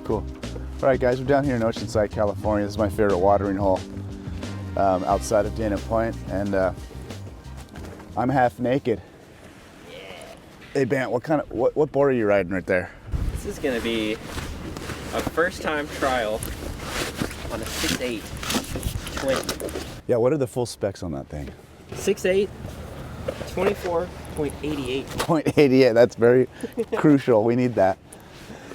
cool. All right, guys, we're down here in Oceanside, California. This is my favorite watering hole outside of Dana Point, and I'm half naked. Yeah. Hey, Bernd, what board are you riding right there? This is gonna be a first-time trial on a 6'8" twin. Yeah, what are the full specs on that thing? 6'8", 24.88. 0.88, that's very crucial. We need that.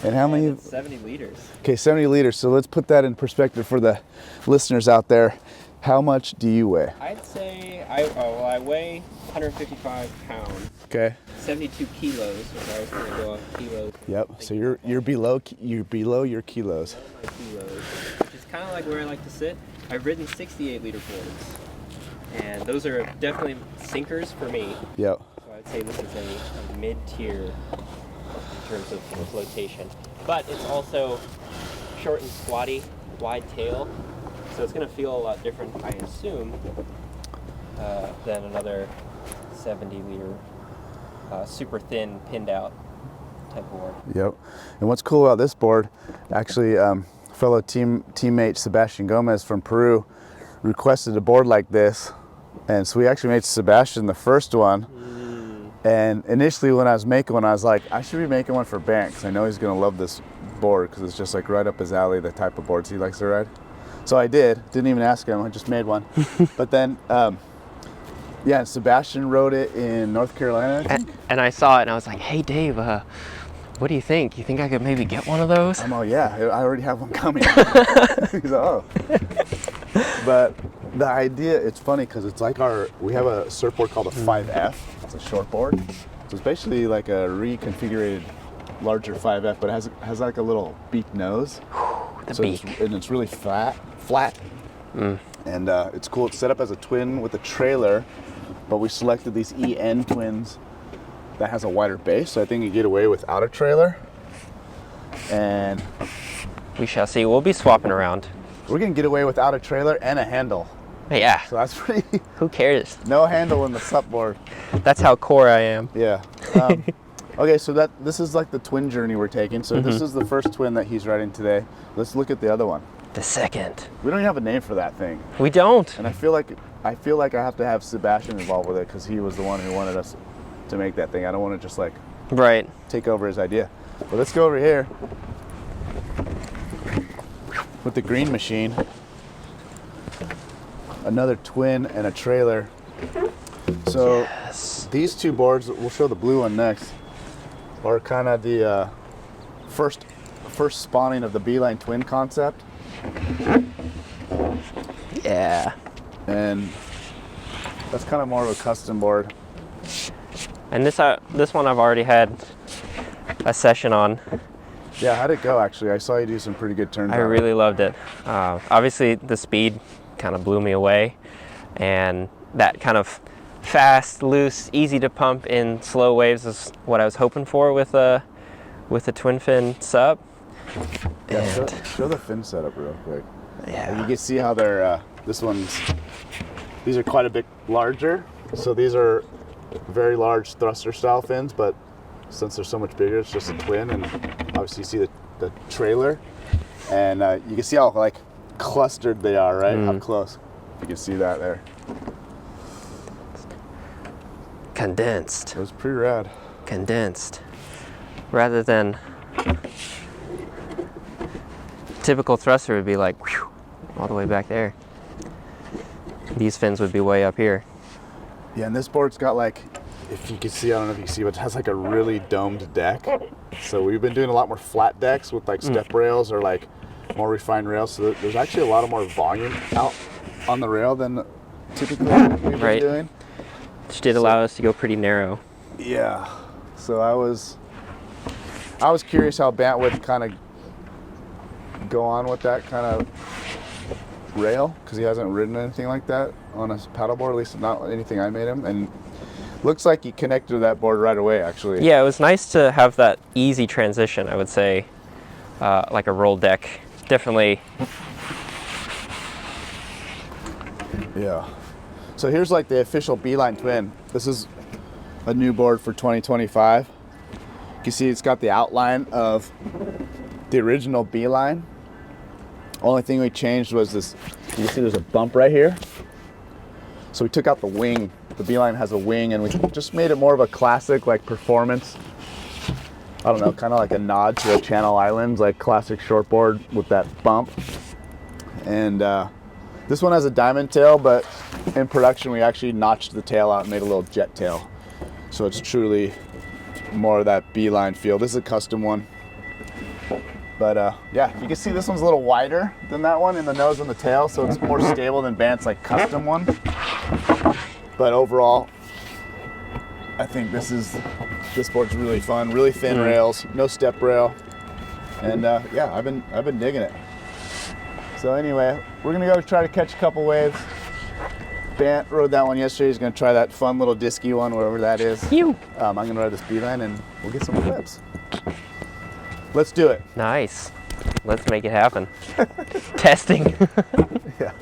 And how many? 70 liters. Okay, 70 liters. So let's put that in perspective for the listeners out there. How much do you weigh? I'd say I weigh 155 pounds. Okay. 72 kilos. If I was going to go off kilos. Yep. So you're below your kilos. My kilos, which is kind of like where I like to sit. I've ridden 68 liter boards, and those are definitely sinkers for me. Yep. So I'd say this is a mid-tier in terms of flotation, but it's also short and squatty, wide tail, so it's going to feel a lot different, I assume, than another 70 liter super thin pinned out type board. Yep. And what's cool about this board, actually, fellow teammate Sebastian Gomez from Peru requested a board like this, and so we actually made Sebastian the first one. And initially when I was making one, I was like, I should be making one for Bernd, because I know he's going to love this board, because it's just like right up his alley, the type of boards he likes to ride. So I didn't even ask him, I just made one. But then, yeah, Sebastian rode it in North Carolina, I think. And I saw it and I was like, hey Dave, what do you think? You think I could maybe get one of those? I'm all, yeah, I already have one coming. He's like, oh. But the idea, it's funny because it's like we have a surfboard called a 5F. It's a short board. So it's basically like a reconfigured larger 5F, but it has like a little beak nose. The beak. It's really flat. And it's cool. It's set up as a twin with a trailer, but we selected these EN twins that has a wider base, so I think you get away without a trailer. And we shall see. We'll be swapping around. We're gonna get away without a trailer and a handle. Yeah. So that's pretty. Who cares? No handle in the sup board. That's how core I am. Yeah. Okay, so this is like the twin journey we're taking. So this is the first twin that he's riding today. Let's look at the other one. The second. We don't even have a name for that thing. We don't. And I feel like I have to have Sebastian involved with it because he was the one who wanted us to make that thing. I don't want to just like take over his idea. But let's go over here with the green machine. Another twin and a trailer. So these two boards, we'll show the blue one next, are kind of the first spawning of the Beeline twin concept. Yeah. And that's kind of more of a custom board. And this one I've already had a session on. Yeah, how'd it go actually? I saw you do some pretty good turns. I really loved it. Obviously the speed kind of blew me away, and that kind of fast, loose, easy to pump in slow waves is what I was hoping for with a twin fin sub. Yeah, show the fin setup real quick. Yeah. And you can see how they're these are quite a bit larger. So these are very large thruster style fins, but since they're so much bigger, it's just a twin. And obviously you see the trailer, and you can see how like clustered they are, right? Up close. You can see that there. Condensed. It was pretty rad. Condensed. Rather than typical thruster would be like whew, all the way back there. These fins would be way up here. Yeah, and this board's got like, if you can see, I don't know if you can see, but it has like a really domed deck. So we've been doing a lot more flat decks with like step rails or like more refined rails. So there's actually a lot of more volume out on the rail than typically we've been doing. Which did allow us to go pretty narrow. Yeah. So I was curious how Bernd would kind of go on with that kind of rail, because he hasn't ridden anything like that on a paddleboard, at least not anything I made him, and looks like he connected to that board right away actually. Yeah, it was nice to have that easy transition, I would say, like a roll deck. Definitely. Yeah. So here's like the official Beeline twin. This is a new board for 2025. You can see it's got the outline of the original beeline. Only thing we changed was this, you can see there's a bump right here. So we took out the wing. The beeline has a wing, and we just made it more of a classic like performance. I don't know, kind of like a nod to a Channel Islands, like classic shortboard with that bump. And this one has a diamond tail, but in production we actually notched the tail out and made a little jet tail. So it's truly more of that beeline feel. This is a custom one. But yeah, you can see this one's a little wider than that one in the nose and the tail, so it's more stable than Bandt's like custom one. But overall, I think this board's really fun. Really thin rails, no step rail, and yeah, I've been digging it. So anyway, we're gonna go try to catch a couple waves. Bernd rode that one yesterday. He's gonna try that fun little disky one, wherever that is. I'm gonna ride this beeline and we'll get some flips. Let's do it. Nice. Let's make it happen. Testing. Yeah.